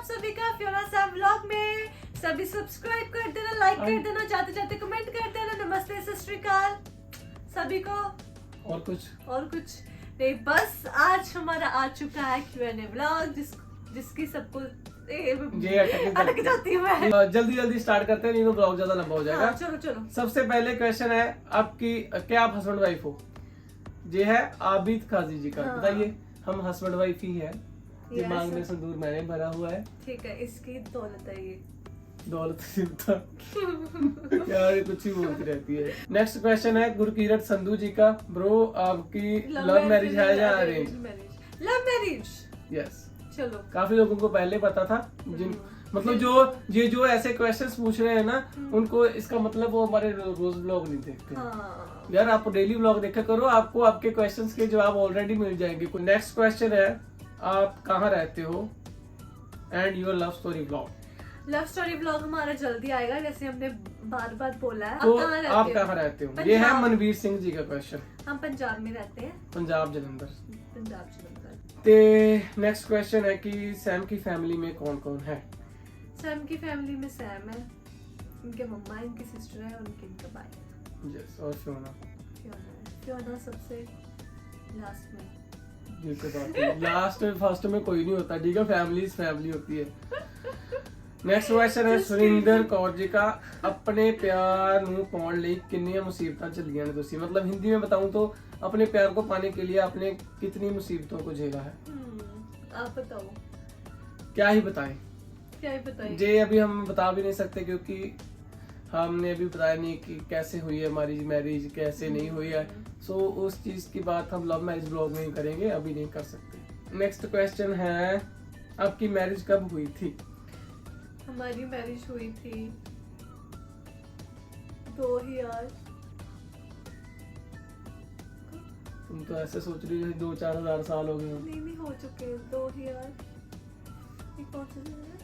सभी का Fiona Sam vlog में। सभी सब्सक्राइब कर देना, लाइक कर देना, जाते जाते कमेंट कर देना। नमस्ते, सत श्री अकाल सभी को। और कुछ नहीं, बस आज हमारा आ चुका है Q&A व्लॉग जिसकी सबको अटक जाती है मैं। जल्दी स्टार्ट करते हैं, नहीं तो ब्लॉग ज्यादा लंबा हो जाएगा। हाँ, चलो। सबसे पहले क्वेश्चन है आपकी, क्या आप हस्बैंड वाइफ हो? ये है आबिद काजी जी का। हाँ। बताइए, हम हस्बैंड वाइफ ही है। दिमाग में सिंदूर मैंने भरा हुआ है। ठीक है, इसकी दौलत है ये। दौलत यार, कुछ ही बोलती रहती है। नेक्स्ट क्वेश्चन है गुरकीरत संधू जी का। ब्रो, आपकी लव मैरिज है या अरेंज? Love marriage. यस। चलो, काफी लोगों को पहले पता था, जिन मतलब जो ऐसे क्वेश्चंस पूछ रहे हैं ना, उनको इसका मतलब वो हमारे रोज ब्लॉग नहीं देखते। हाँ। यार, आप डेली ब्लॉग देखा करो, आपको आपके क्वेश्चंस के जवाब ऑलरेडी मिल जाएंगे। नेक्स्ट क्वेश्चन है, आप कहाँ रहते हो and your love story blog. Love story vlog हमारा जल्दी आएगा, जैसे हमने बार बोला है। तो आप कहाँ रहते हो? ये है मनवीर सिंह जी का क्वेश्चन। हम पंजाब में रहते हैं। पंजाब जलंधर। तो नेक्स्ट क्वेश्चन है कि सैम की फैमिली में कौन कौन है? सैम की फैमिली में सैम है, इनके मम्मा, इनकी सिस्टर है और इनका भाई। यस। और फियोना सबसे लास्ट में। लास्ट में फर्स्ट में कोई नहीं होता, ठीक है। फैमिली होती है। नेक्स्ट क्वेश्चन है सुरिंदर कौर जी का। अपने प्यार ਨੂੰ ਪਾਉਣ ਲਈ कितनी मुसीबतां झेलियां ने तुसी? मतलब हिंदी में बताऊं तो, अपने प्यार को पाने के लिए आपने कितनी मुसीबतों को झेला है? आप बताओ। क्या ही बताएं? जे अभी हम बता भी नहीं सकते, क्योंकि हमने अभी बताया नहीं कि कैसे हुई है हमारी मैरिज, कैसे नहीं हुई है। सो उस चीज की बात हम लव मैरिज ब्लॉग में ही करेंगे, अभी नहीं कर सकते। नेक्स्ट क्वेश्चन है, आपकी मैरिज कब हुई थी? हमारी मैरिज हुई थी 2000। तुम तो ऐसे सोच रही हो 2-4 हजार साल हो गए। नहीं हो चुके 2000। ये कौन सा है?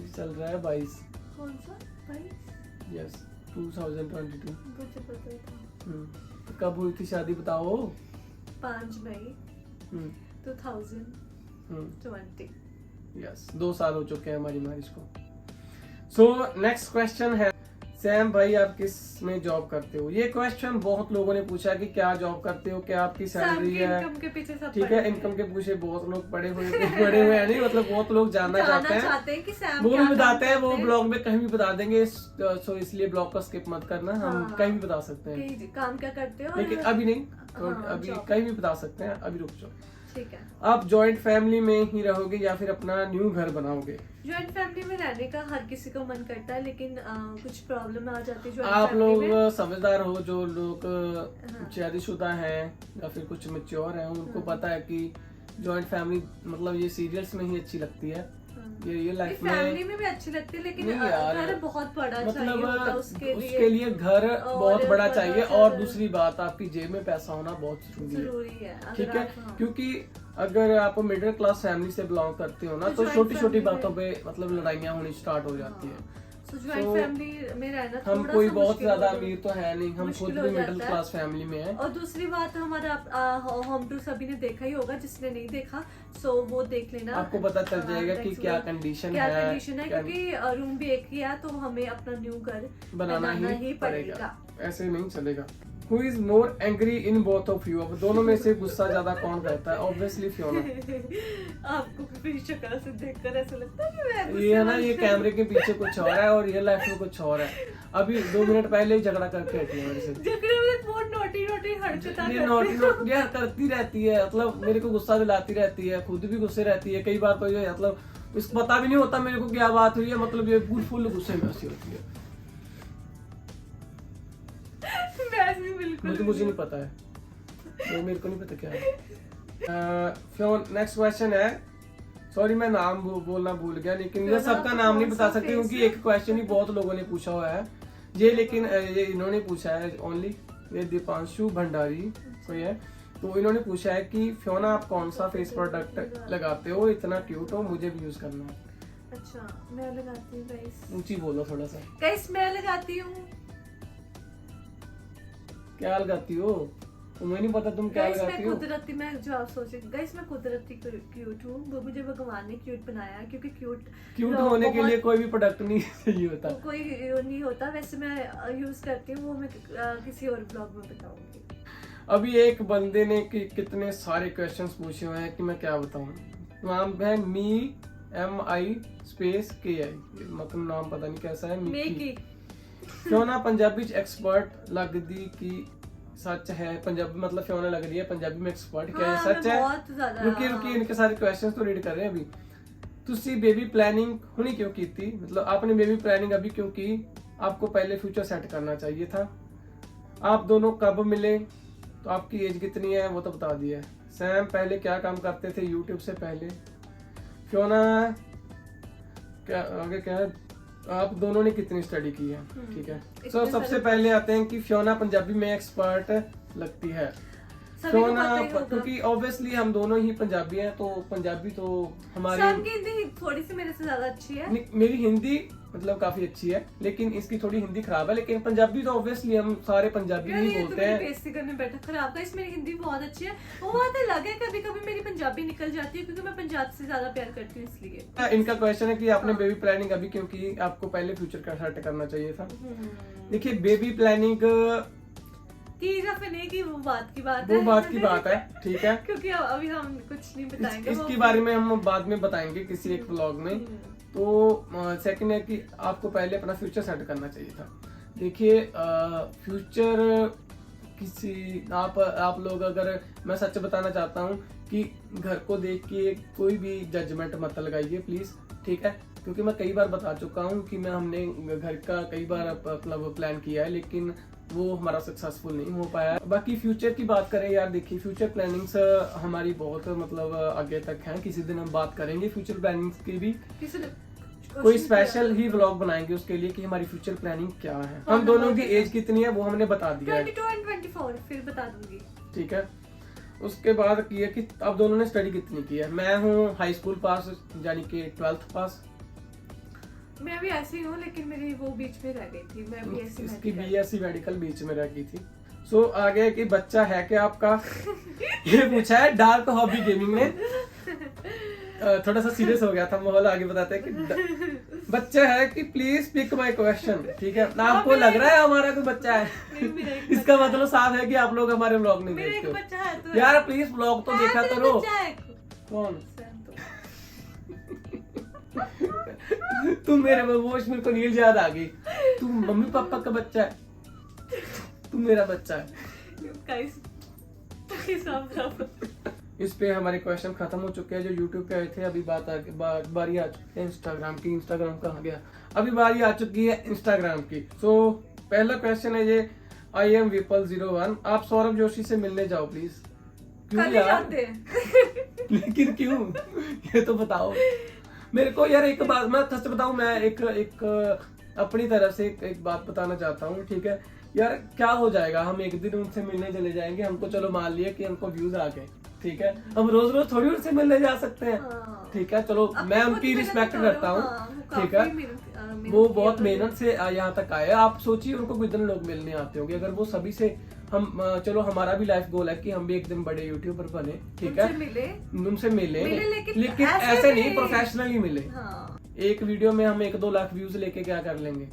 चल रहा है 22। कौन सा 22? यस, 2022। मुझे पता था। तो कब हुई थी शादी, बताओ। 5 मई 2020। यस, 2 साल हो चुके हैं हमारी मैरिज को। सो नेक्स्ट क्वेश्चन है, सैम भाई आप किस में जॉब करते हो? ये क्वेश्चन बहुत लोगों ने पूछा कि क्या जॉब करते हो, क्या आपकी सैलरी है। इनकम के पीछे सब ठीक है, इनकम के पीछे बहुत लोग पड़े हुए हैं नहीं, मतलब बहुत लोग जानना चाहते हैं कि सैम वो भी बताते हैं, वो ब्लॉग में कहीं भी बता देंगे। सो इसलिए ब्लॉग को स्किप मत करना, हम कहीं भी बता सकते हैं काम क्या करते हो, लेकिन अभी नहीं। अभी कहीं भी बता सकते हैं, अभी रुक जाओ। ठीक है। आप जॉइंट फैमिली में ही रहोगे या फिर अपना न्यू घर बनाओगे? जॉइंट फैमिली में रहने का हर किसी को मन करता है, लेकिन कुछ प्रॉब्लम आ जाती है। आप लोग समझदार हो, जो लोग शादीशुदा हैं या फिर कुछ मैच्योर हैं, उनको पता है कि जॉइंट फैमिली मतलब ये सीरियल्स में ही अच्छी लगती है। ये लाइफ में फैमिली में भी अच्छी लगती है, लेकिन घर बहुत बड़ा मतलब चाहिए उसके लिए घर बहुत बड़ा चाहिए। और दूसरी बात, आपकी जेब में पैसा होना बहुत जरूरी है, ठीक है। क्योंकि अगर आप मिडिल क्लास फैमिली से बिलोंग करते हो ना, तो छोटी बातों पे मतलब लड़ाइयाँ होनी स्टार्ट हो जाती है। जॉइंट फैमिली में रहना हम कोई बहुत ज्यादा अमीर तो है नहीं, हम खुद भी मिडिल क्लास फैमिली में हैं। और दूसरी बात, हमारा होम टूर सभी ने देखा ही होगा, जिसने नहीं देखा सो वो देख लेना, आपको पता चल जाएगा कि क्या कंडीशन है। क्योंकि रूम भी एक ही है, तो हमें अपना न्यू घर बनाना ही पड़ेगा, ऐसे नहीं चलेगा। Who is more angry in both of you? अब दोनों में से गुस्सा ज्यादा कौन करता है? Obviously Fiona. आपको मेरी शक्ल से देखकर ऐसा लगता है कि मैं गुस्से ये है ना, ये कैमरे के पीछे कुछ और है और रियल लाइफ में कुछ और है। अभी 2 मिनट पहले ही झगड़ा करके हटी है मेरे से। झगड़े में बहुत नोटी हरकतें नोटी यार करती रहती है, मतलब मेरे को गुस्सा दिलाती रहती है, खुद भी गुस्से रहती है। कई बार तो ये मतलब इसको पता भी नहीं होता मेरे को क्या बात हुई है, मतलब ये फुल गुस्से में ऐसी होती है। मुझे नहीं पता है, वो मेरे को नहीं पता क्या है। नेक्स्ट क्वेश्चन है, सॉरी मैं नाम बोलना भूल गया, लेकिन ये सबका नाम नहीं बता सकते क्योंकि एक क्वेश्चन ही बहुत लोगों ने पूछा हुआ है ये। लेकिन ये इन्होंने पूछा है ओनली, ये दीपांशु भंडारी कोई है, तो इन्होंने पूछा है कि फियोना आप कौन सा फेस प्रोडक्ट लगाते हो, इतना क्यूट हो, मुझे भी यूज करना है। अच्छा, मैं लगाती हूँ गाइस। ऊंची बोलो थोड़ा सा। गाइस मैं लगाती हूँ। क्या लगाती हो? तुम्हें नहीं पता तुम क्या गाइस लगाती मैं हो। कुदरती, मैं जो आप सोच रहे गाइस मैं कुदरती क्यूट हूँ, वो मुझे भगवान ने क्यूट बनाया है, क्योंकि क्यूट होने के लिए कोई भी प्रोडक्ट नहीं चाहिए होता। कोई नहीं होता। वैसे मैं यूज करती हूँ, वो मैं किसी और ब्लॉग में बताऊंगी। अभी एक बंदे ने कितने सारे क्वेश्चंस पूछे हुए हैं कि मैं क्या बताऊं। नाम है MI स्पेस KI, मतलब नाम पता नहीं कैसा है। मेकी फियोना पंजाबी एक्सपर्ट लगदी की सच है। पंजाबी मतलब फियोना लग रही है पंजाबी में एक्सपर्ट, क्या है सच है? बहुत ज्यादा। रुकिए इनके सारे क्वेश्चंस तो रीड कर रहे हैं अभी। तुसी बेबी प्लानिंग हुनी क्यों की थी, मतलब आपने बेबी प्लानिंग अभी क्यों की? आपको पहले फ्यूचर सेट करना चाहिए था। आप दोनों कब मिले, तो आपकी एज कितनी है वो तो बता दिया। सैम पहले क्या काम करते थे यूट्यूब से पहले? फियोना क्या आगे क्या है, आप दोनों ने कितनी स्टडी की है? ठीक है। सो सबसे पहले आते हैं कि फियोना पंजाबी में एक्सपर्ट लगती है। फियोना क्योंकि ऑब्वियसली हम दोनों ही पंजाबी हैं, तो पंजाबी तो हमारी, सैम की हिंदी थोड़ी सी मेरे से ज्यादा अच्छी है। मेरी हिंदी मतलब काफी अच्छी है, लेकिन इसकी थोड़ी हिंदी खराब है। लेकिन पंजाबी तो ऑब्वियसली हम सारे पंजाबी ही बोलते हैं। बेइज्जती करने बैठा खराब। गाइस मेरी हिंदी बहुत अच्छी है। वो बात अलग है, कभी कभी मेरी पंजाबी निकल जाती है, क्योंकि मैं पंजाब से ज्यादा प्यार करती हूँ इसलिए। इनका क्वेश्चन है कि आपने बेबी प्लानिंग अभी क्योंकि आपको पहले फ्यूचर का सेट करना चाहिए था। देखिए बेबी प्लानिंग की या फिर नहीं की, वो बात की बात है, ठीक है। क्योंकि अभी हम कुछ नहीं बताएंगे, इसके बारे में हम बाद में बताएंगे किसी एक व्लॉग में। तो सेकंड है कि आपको पहले अपना फ्यूचर सेट करना चाहिए था। देखिए फ्यूचर किसी आप लोग, अगर मैं सच बताना चाहता हूँ कि घर को देख के कोई भी जजमेंट मत लगाइए प्लीज, ठीक है। क्योंकि मैं कई बार बता चुका हूँ कि हमने घर का कई बार मतलब प्लान किया है, लेकिन वो हमारा सक्सेसफुल नहीं हो पाया। बाकी फ्यूचर की बात करें यार, देखिए फ्यूचर प्लानिंग्स हमारी बहुत मतलब आगे तक हैं। किसी दिन हम बात करेंगे फ्यूचर प्लानिंग्स की भी, कोई स्पेशल ही व्लॉग बनाएंगे उसके लिए कि हमारी फ्यूचर प्लानिंग क्या है। हम दोनों की एज कितनी है वो हमने बता दिया है, 22 and 24 फिर बता दूंगी, ठीक है। उसके बाद की है कि आप दोनों ने स्टडी कितनी की है। मैं हूँ हाई स्कूल पास, यानी कि 12th पास। मैं भी ऐसे ही हूँ, लेकिन मेरी वो बीच में रह गई थी। मैं भी ऐसे इसकी BSc मेडिकल बीच में रह गई थी। सो आगे कि बच्चा है क्या आपका ये पूछा है डार्क हॉबी गेमिंग ने। थोड़ा सा सीरियस हो गया था माहौल, आगे बताते हैं कि बच्चा है कि प्लीज पिक माय क्वेश्चन, ठीक है। ना आपको लग रहा है हमारा कोई बच्चा है इसका मतलब साफ है कि आप लोग हमारे व्लॉग नहीं देखते हो। यार प्लीज व्लॉग तो देखा करो। कौन तुम मेरे वोश में को नील याद आ गई। तू मम्मी पापा का बच्चा है, तू मेरा बच्चा है। इस पे हमारे क्वेश्चन खत्म हो चुके हैं जो YouTube पे आए थे। अभी बारी आ चुकी है इंस्टाग्राम की। इंस्टाग्राम कहाँ गया? अभी बारी आ चुकी है इंस्टाग्राम की। सो पहला क्वेश्चन है ये, I am Vipal01, आप सौरभ जोशी से मिलने जाओ प्लीज। क्यों यार? लेकिन क्यों ये तो बताओ मेरे को यार। एक बात मैं सच बताऊं, मैं एक अपनी तरफ से एक बात बताना चाहता हूँ, ठीक है यार। क्या हो जाएगा, हम एक दिन उनसे मिलने चले जाएंगे, हमको चलो मान लिया कि हमको व्यूज आ गए, ठीक है। हम रोज रोज थोड़ी उनसे मिलने जा सकते हैं, ठीक है। चलो मैं उनकी रिस्पेक्ट करता हूँ, ठीक है। वो बहुत मेहनत से यहाँ तक आए। आप सोचिए उनको कितने लोग मिलने आते होंगे। अगर वो सभी से हम चलो हमारा भी लाइफ गोल है कि हम भी एक दिन बड़े यूट्यूबर बने, ठीक है। उनसे मिले लेकिन ऐसे नहीं, प्रोफेशनली मिले। एक वीडियो में हम 1-2 लाख व्यूज लेके क्या कर लेंगे,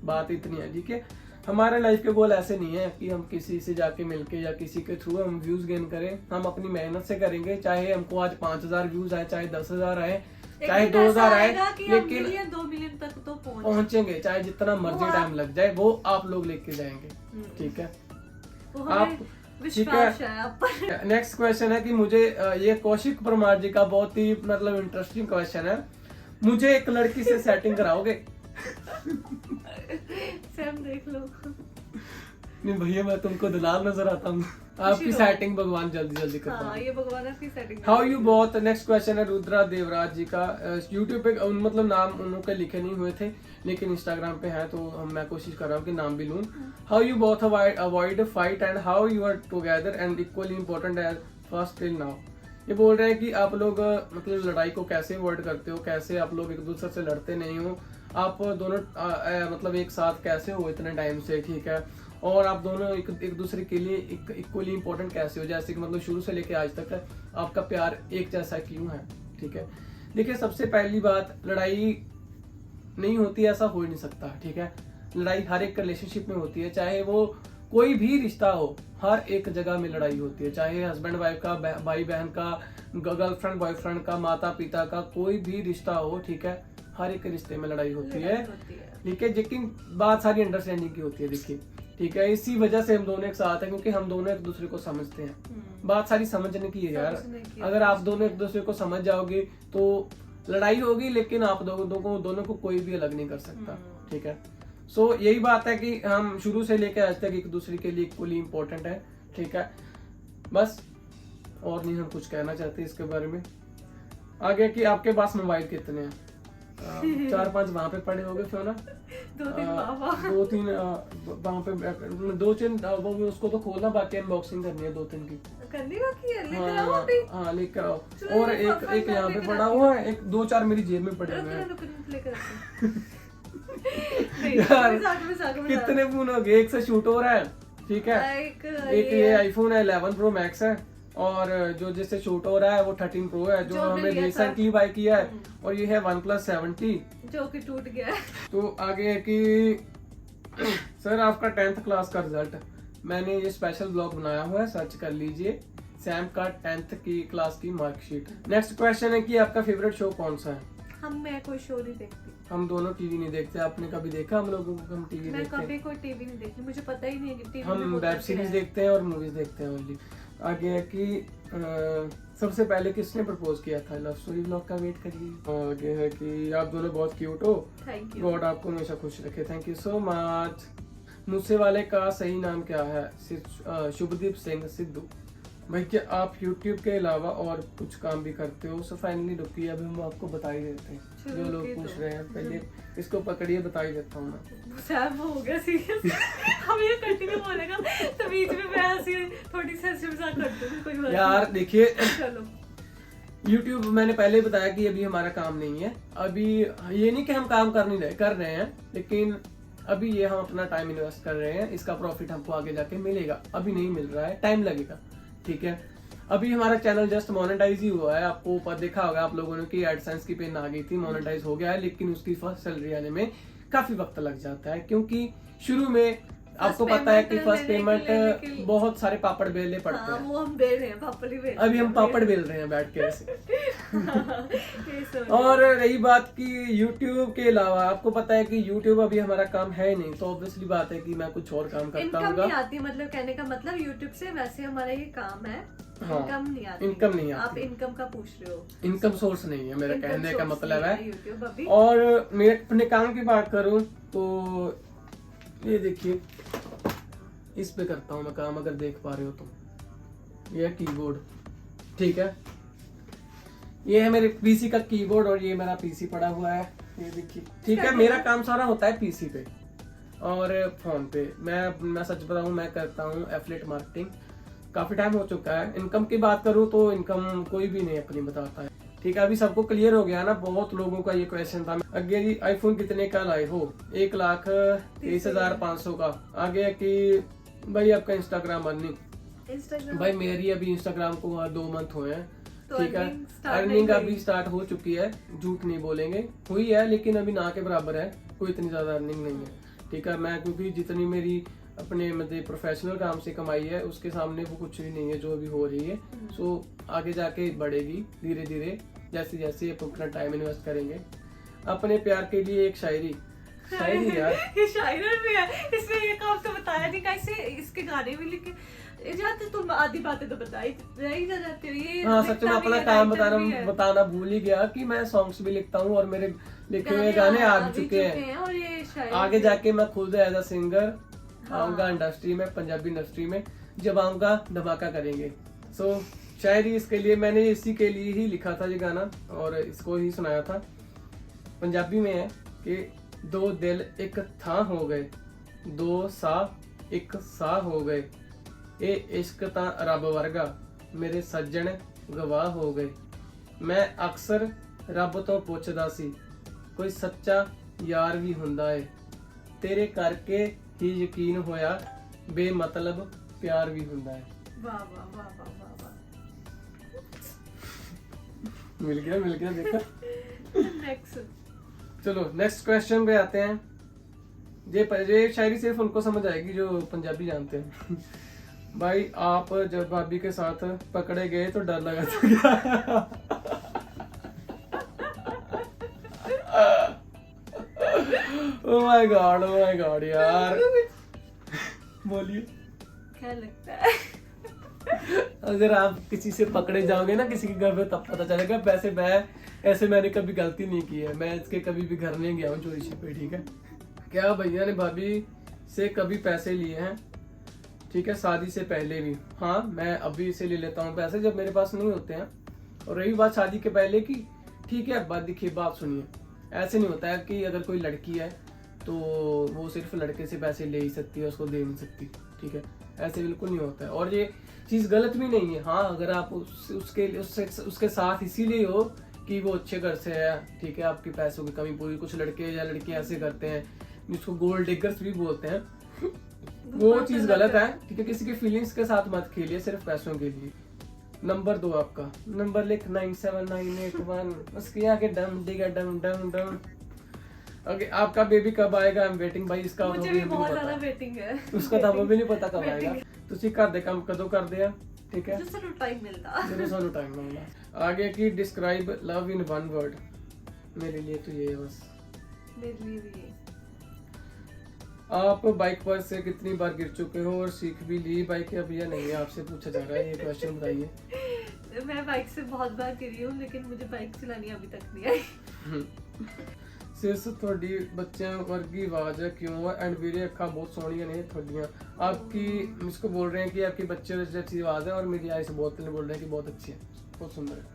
बात इतनी है, ठीक है। हमारे लाइफ के गोल ऐसे नहीं है कि हम किसी से जाके मिलके या किसी के थ्रू हम व्यूज गेन करें। हम अपनी मेहनत से करेंगे, चाहे हमको आज 5000 व्यूज आए, चाहे 10,000 आए, चाहे 2000 आए, लेकिन 2 मिलियन तक तो पहुंचेंगे। चाहे जितना मर्जी टाइम लग जाए, वो आप लोग लेके जाएंगे, ठीक है। आप ठीक है। नेक्स्ट क्वेश्चन है कि मुझे ये कौशिक परमार जी का बहुत ही मतलब इंटरेस्टिंग क्वेश्चन है, मुझे एक लड़की से सेटिंग कराओगे? सैम देख लो। नहीं भैया मैं तुमको दलाल नजर आता हूँ। आपकी सेटिंग भगवान जल्दी करता है। ये भगवान आपकी setting. How you both. Next question है रुद्रा देवराज जी का। यूट्यूब पे मतलब नाम उनके लिखे नहीं हुए थे, लेकिन इंस्टाग्राम पे है, तो मैं कोशिश कर रहा हूँ कि नाम भी लूँ। How you both avoid fight and how you are together and equally important as first till now. ये बोल रहे हैं कि आप लोग मतलब लड़ाई को कैसे अवॉइड करते हो, कैसे आप लोग एक दूसरे से लड़ते नहीं हो, आप दोनों मतलब एक साथ कैसे हो इतने टाइम से, ठीक है। और आप दोनों एक दूसरे के लिए इक्वली इंपॉर्टेंट कैसे हो, जैसे कि मतलब शुरू से लेके आज तक आपका प्यार एक जैसा क्यों है। ठीक है, देखिए सबसे पहली बात, लड़ाई नहीं होती ऐसा हो ही नहीं सकता। ठीक है, लड़ाई हर एक रिलेशनशिप में होती है, चाहे वो कोई भी रिश्ता हो, हर एक जगह में लड़ाई होती है, चाहे हस्बैंड वाइफ का, भाई बहन का, गर्लफ्रेंड बॉयफ्रेंड का, माता पिता का, कोई भी रिश्ता हो। ठीक है, हर एक रिश्ते में लड़ाई होती है। ठीक है, लेकिन बात सारी अंडरस्टैंडिंग की होती है। देखिए ठीक है, इसी वजह से हम दोनों एक साथ हैं, क्योंकि हम दोनों एक दूसरे को समझते हैं। बात सारी समझने की है यार। अगर आप दोनों एक दूसरे को समझ जाओगे तो लड़ाई होगी, लेकिन आप दोनों को कोई भी अलग नहीं कर सकता। ठीक है, सो यही बात है कि हम शुरू से लेकर आज तक एक दूसरे के लिए इक्वली इम्पोर्टेंट है। ठीक है, बस और नहीं हम कुछ कहना चाहते इसके बारे में। आगे कि आपके पास मोबाइल कितने हैं? 4-5 वहां पे पड़े होंगे फिर ना, 2-3 वहां पे 2-3 वो भी उसको तो खोलना, बाकी अनबॉक्सिंग करनी है 2-3 की करनी बाकी है। लेकर आओ अभी। हाँ लेकर आओ, और एक यहाँ पे पड़ा हुआ है, एक 2-4 मेरी जेब में पड़े हुए हैं। यार कितने फोन हो गए, एक से शूट हो रहा है। ठीक है, एक ये आईफोन है 11 प्रो मैक्स है, और जो जिससे शूट हो रहा है वो 13 प्रो है, जो हमने रिसेंटली बाय किया है, और ये है OnePlus 70 जो कि टूट गया है। तो आगे है कि सर आपका 10th क्लास का रिजल्ट, मैंने ये स्पेशल ब्लॉग बनाया हुआ है, सर्च कर लीजिए, सैम का 10th की क्लास की मार्कशीट। नेक्स्ट क्वेश्चन है कि आपका फेवरेट शो कौन सा है? मैं कोई शो नहीं देखती। हम दोनों टीवी नहीं देखते। आपने कभी देखा हम लोगों को हम टीवी देखते हैं? मैं कभी कोई टीवी नहीं देखती, मुझे पता ही नहीं है कि टीवी हम वेब सीरीज देखते हैं और मूवीज देखते हैं ओनली। आगे है कि सबसे पहले किसने प्रपोज किया था? लव स्टोरी ब्लॉग का वेट करिए। आगे है कि आप दोनों बहुत क्यूट हो, थैंक यू, गॉड आपको हमेशा खुश रखे, थैंक यू सो मच। मुझसे वाले का सही नाम क्या है? शुभदीप सिंह सिद्धू। भाई क्या आप YouTube के अलावा और कुछ काम भी करते हो? सो फाइनली रुकिए, अभी हम आपको बता ही देते हैं जो लोग पूछ रहे हैं। पहले इसको पकड़िए, बता ही देता हूँ मैं। सैम हो गया सीरियस। हम ये कंटिन्यू बोलेगा तो बीच में मैं ऐसी थोड़ी सी मजाक करती हूँ, कोई बात यार देखिए, चलो YouTube मैंने पहले बताया कि अभी हमारा काम नहीं है। अभी ये नहीं कि हम काम कर रहे हैं, लेकिन अभी ये हम अपना टाइम इन्वेस्ट कर रहे हैं, इसका प्रॉफिट हमको आगे जाके मिलेगा। अभी नहीं मिल रहा है, टाइम लगेगा। ठीक है, अभी हमारा चैनल जस्ट मोनेटाइज ही हुआ है। आपको ऊपर देखा होगा आप लोगों ने कि एडसेंस की पिन आ गई थी, मोनेटाइज हो गया है, लेकिन उसकी फर्स्ट सैलरी आने में काफी वक्त लग जाता है, क्योंकि शुरू में आपको पता है कि फर्स्ट पेमेंट बहुत सारे पापड़ बेलने पड़ते हैं। वो हम बेल रहे हैं, पापड़ ही बेल, अभी हम पापड़ बेल रहे हैं बैठ के ऐसे। और रही बात कि YouTube के अलावा, आपको पता है कि YouTube अभी हमारा काम है ही नहीं, तो ऑब्वियसली बात है कि मैं कुछ और काम करता हूँ। इनकम नहीं आती, मतलब कहने का मतलब YouTube से वैसे हमारा ये काम है। हाँ, इनकम नहीं आती। इनकम नहीं आती। आप इनकम का पूछ रहे हो? इनकम सोर्स नहीं है, मेरा कहने का मतलब है। YouTube अभी। और मेरे अपने काम की बात करूं तो ये देखिए, इस पे करता हूँ मैं काम, अगर देख पा रहे हो तो। ये कीबोर्ड, ठीक है, ये है मेरे पीसी का कीबोर्ड, और ये मेरा पीसी पड़ा हुआ है, ये देखिए। ठीक है, मेरा काम सारा होता है पीसी पे और फोन पे। मैं सच बताऊं, मैं करता हूँ एफिलिएट मार्केटिंग, काफी टाइम हो चुका है। इनकम की बात करूं तो इनकम कोई भी नहीं अपनी बताता है। ठीक है, अभी सबको क्लियर हो गया ना, बहुत लोगों का ये क्वेश्चन था। आगे जी, आईफोन कितने का लाए हो? 1,30,500 का। आगे कि भाई आपका इंस्टाग्राम अर्निंग, भाई मेरी अभी इंस्टाग्राम को 2 मंथ हुए हैं। तो ठीक है, अर्निंग अभी स्टार्ट हो चुकी है, झूठ नहीं बोलेंगे, हुई है, लेकिन अभी ना के बराबर है, कोई इतनी ज्यादा अर्निंग नहीं है। ठीक है, मैं क्योंकि जितनी मेरी अपने मतलब प्रोफेशनल काम से कमाई है उसके सामने वो कुछ भी नहीं है जो अभी हो रही है। सो आगे जाके बढ़ेगी धीरे धीरे, जैसे जैसे अपना टाइम इन्वेस्ट करेंगे। अपने प्यार के लिए एक शायरी यार ये शायरन भी है, इसने ये काम तो बताया नहीं, कैसे इसके गाने भी लिखे जाते, तुम आधी बातें तो बताई रही जाती हो। ये हाँ, सच में अपना काम बताना भूल ही गया कि मैं सॉन्ग्स भी लिखता हूँ और मेरे लिखे हुए गाने आ भी चुके हैं। और ये आगे जाके मैं खुद एज अ सिंगर आऊंगा इंडस्ट्री में, पंजाबी इंडस्ट्री में। जब आऊंगा धमाका करेंगे। सो शायरी इसके लिए, मैंने इसी के लिए ही लिखा था ये गाना और इसको ही सुनाया था। पंजाबी में है कि 2 दिल एक था हो गए, 2 सा एक सा हो गए, ए इश्क ता रब वर्गा, मेरे सज्जन गवाह हो गए। मैं अक्सर रब तो पुछदा सी, कोई सच्चा यार भी हुंदा है, तेरे करके ही यकीन होया ਬੇਮਤਲਬ ਪਿਆਰ ਵੀ ਹੁੰਦਾ ਹੈ। वाह वाह वाह वाह वाह वाह। मिल गया देखा। नेक्स्ट चलो नेक्स्ट क्वेश्चन पे आते हैं। ये शायरी सिर्फ उनको समझ आएगी जो पंजाबी जानते हैं। भाई आप जब भाभी के साथ पकड़े गए तो डर लगा था क्या? ओ माय गॉड यार, बोलिए क्या लगता है? अगर आप किसी से पकड़े जाओगे ना किसी के घर पे, तब पता चलेगा। वैसे मैंने कभी गलती नहीं की है, मैं इसके कभी भी घर नहीं गया हूँ चोरी छिपे, ठीक है। क्या भैया ने भाभी से कभी पैसे लिए हैं? ठीक है, शादी से पहले भी। हाँ, मैं अभी से ले लेता हूँ पैसे जब मेरे पास नहीं होते हैं। और रही बात शादी के पहले की, ठीक है, बात देखिए, बात सुनिए। ऐसे नहीं होता है कि अगर कोई लड़की है तो वो सिर्फ लड़के से पैसे ले ही सकती है, उसको दे नहीं सकती, ठीक है। ऐसे बिल्कुल नहीं होता है, और ये चीज़ गलत भी नहीं है। हाँ, अगर आप उसके साथ इसीलिए हो कि वो अच्छे घर से है, ठीक है, आपकी पैसों की कमी पूरी। कुछ लड़के या लड़कियां ऐसे करते हैं जिसको गोल्ड डिगर्स भी बोलते हैं, वो चीज़ गलत है, ठीक है। किसी के फीलिंग्स के साथ मत खेलिए सिर्फ पैसों के लिए। नंबर 2 आपका नंबर लिख 97981, उसके आगे डम डिगा डम डम डम। ओके, आपका बेबी कब आएगा? I am waiting. भाई इसका मुझे भी बहुत ज़्यादा वेटिंग है। उसका तो हमें भी नहीं पता कब आएगा। ਤੁਸੀਂ ਘਰ ਦੇ ਕੰਮ ਕਦੋਂ ਕਰਦੇ ਆ? ठीक है, जो सानू टाइम मिलता। ਜਦੋਂ ਸਾਨੂੰ टाइम मिलता। आगे की describe love in one word. मेरे लिए तो ये है बस। मेरे लिए भी ये। आप बाइक पर से कितनी बार गिर चुके हो और सीख भी ली बाइक या भैया? नहीं, आपसे पूछा जा रहा है ये क्वेश्चन, बताइए। मैं बाइक से बहुत बार गिरी हूँ, लेकिन मुझे बाइक चलानी अभी तक नहीं आई। सिर्फ थोड़ी बच्चों वर्गी आवाज है क्यों? एंड मेरी अखा बहुत सोहनियां ने थोड़ियां। आपकी मुझको बोल रहे हैं कि आपकी बच्चे जैसी अच्छी आवाज है, और मेरी आई से बहुत बोल रहे हैं कि बहुत अच्छी है, बहुत सुंदर है।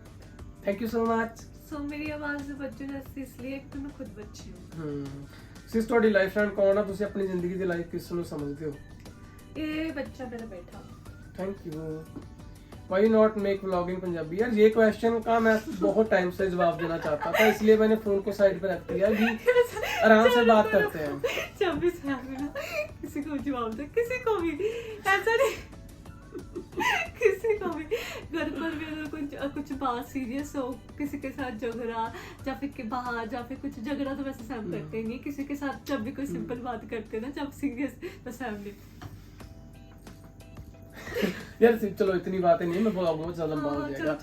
Thank you so much. So मेरी आवाज से बच्चों जैसी इसलिए एक तो मैं खुद बच्ची हूँ। सिर्फ थोड़ी लाइफ फ्रेंड कौन है? तुसी अपनी जिंदगी दी लाइफ किस ਨੂੰ समझते हो? ये बच्चा मेरा बैठा। Thank you. Why not make vlog in Punjabi? यार ये क्वेश्चन का मैं बहुत टाइम से जवाब देना चाहता था, इसलिए मैंने फोन को साइड पे रख दिया कि आराम से बात करते हैं। 26 साल में ना किसी को जवाब दे, किसी को भी ऐसा नहीं, किसी को भी घर पर भी अगर कुछ बात सीरियस हो, किसी के साथ झगड़ा या फिर के बाहर या फिर कुछ झगड़ा, तो वैसे सहम करते नहीं। किसी के साथ जब भी कोई सिंपल बात करते ना, जब सीरियस तो सहम नहीं। यार चलो इतनी बातें नहीं, मैं बहुत ज्यादा लंबा हो जाएगा,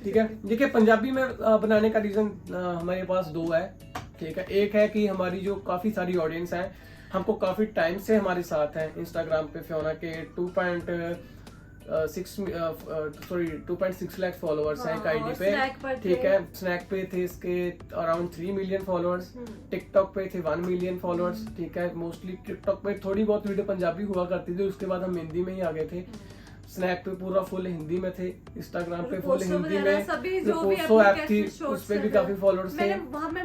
ठीक है। देखिए, पंजाबी में बनाने का रीजन हमारे पास 2 है, ठीक है। एक है कि हमारी जो काफी सारी ऑडियंस है, हमको काफी टाइम से हमारे साथ है। इंस्टाग्राम पे फियोना के 2.6 लाख फॉलोअर्स हैं आईडी पे, ठीक है। स्नैक पे थे इसके अराउंड 3 मिलियन फॉलोअर्स, टिकटॉक पे थे 1 मिलियन फॉलोअर्स, ठीक है। मोस्टली टिकटॉक पे थोड़ी बहुत वीडियो पंजाबी हुआ करती थी, उसके बाद हम हिंदी में ही आ गए थे। स्नैक पे पूरा फुल हिंदी में थे, इंस्टाग्राम पे फुल हिंदी में, पोस्टो ऐप थी उस पे भी काफी फॉलोअर्स थे। हमने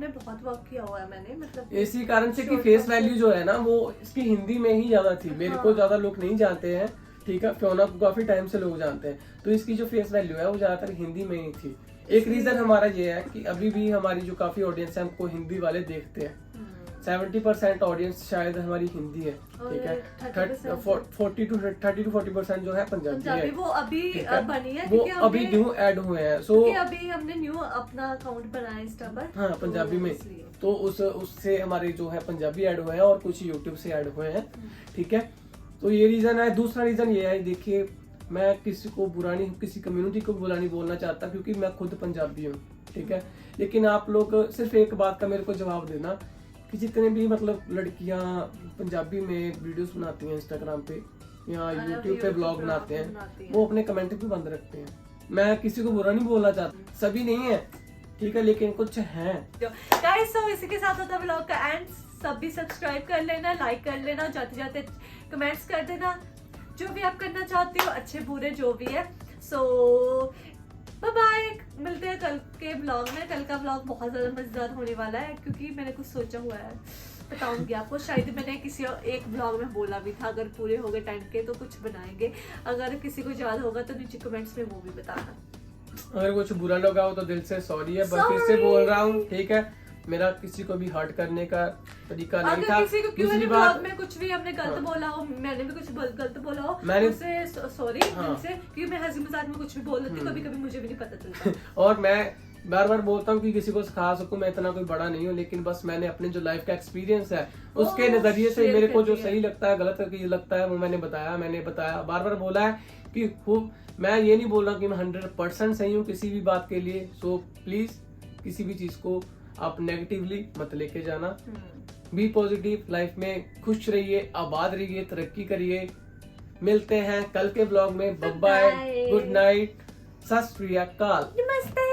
बहुत वर्क किया हुआ है मैंने, मतलब इसी कारण से कि फेस वैल्यू जो है ना वो इसकी हिंदी में ही ज्यादा थी। मेरे को ज्यादा लोग नहीं जानते हैं, ठीक है। फियोना को काफी टाइम से लोग जानते हैं, तो इसकी जो फेस वैल्यू है वो ज्यादातर हिंदी में ही थी। एक रीजन हमारा ये है कि अभी भी हमारी जो काफी ऑडियंस है हमको हिंदी वाले देखते हैं। 70% ऑडियंस शायद हमारी हिंदी है, ठीक है। 30 to 40% जो है पंजाबी है। वो अभी बनी है, वो अभी न्यू ऐड हुए हैं। सो अभी हमने न्यू अपना अकाउंट बनाया इंस्टा पर, हाँ, पंजाबी में, तो उससे हमारे जो है पंजाबी ऐड हुए हैं और कुछ यूट्यूब से ऐड हुए हैं, ठीक है। तो ये रीजन है। दूसरा रीजन ये है, देखिए, मैं किसी को बुरा नहीं, किसी कम्युनिटी को बुरा नहीं बोलना चाहता, क्योंकि मैं खुद पंजाबी हूँ, ठीक है। लेकिन आप लोग सिर्फ एक बात का मेरे को जवाब देना कि जितने भी मतलब लड़कियां पंजाबी में वीडियोस बनाती हैं इंस्टाग्राम पे या यूट्यूब पे ब्लॉग बनाते हैं, वो अपने कमेंट भी बंद रखते हैं। मैं किसी को बुरा नहीं बोलना चाहता, सभी नहीं है, ठीक है, लेकिन कुछ हैं। गाइस, सो इसी के साथ होता है व्लॉग का एंड। सब भी सब्सक्राइब कर लेना, लाइक कर लेना, जाते जाते कमेंट्स कर देना, जो भी आप करना चाहते हो, अच्छे बुरे जो भी है। सो बाय बाय, मिलते हैं कल के ब्लॉग में। कल का ब्लॉग बहुत ज़्यादा मज़ेदार होने वाला है, क्योंकि मैंने कुछ सोचा हुआ है, बताऊंगी आपको। शायद मैंने किसी एक ब्लॉग में बोला भी था, अगर पूरे हो गए टाइम के तो कुछ बनाएंगे। अगर किसी को याद होगा तो नीचे कमेंट्स में वो भी बताना। अगर कुछ बुरा लगा हो तो दिल से सॉरी है, बस फिर से बोल रहा हूँ, ठीक है। मेरा किसी को भी हर्ट करने का तरीका नहीं था। अगर किसी को दूसरी Q&A बात, ब्लॉग में कुछ भी हमने गलत हाँ। बोला हो, मैंने भी कुछ गलत बोला हो, मैंने- उससे सॉरी हाँ। दिल से, क्योंकि मैं हंसी मजाक में कुछ भी बोल देती हूँ, कभी कभी मुझे भी नहीं पता चलता। और मैं बार बार बोलता हूँ कि किसी को सिखा सकूं, मैं इतना कोई बड़ा नहीं हूँ, लेकिन बस मैंने अपने जो लाइफ का एक्सपीरियंस है उसके नजरिए से शेयर मेरे को कर जो दिया। सही लगता है, गलत लगता है, वो मैंने बताया। बार बार बोला है कि खूब, मैं ये नहीं बोल रहा कि मैं 100% सही हूँ किसी भी बात के लिए। सो प्लीज किसी भी चीज को आप नेगेटिवली मत लेके जाना। बी पॉजिटिव, लाइफ में खुश रहिए, आबाद रहिए, तरक्की करिए। मिलते हैं कल के ब्लॉग में। Bye bye, Bye. Good night, सत श्री अकाल। नमस्ते।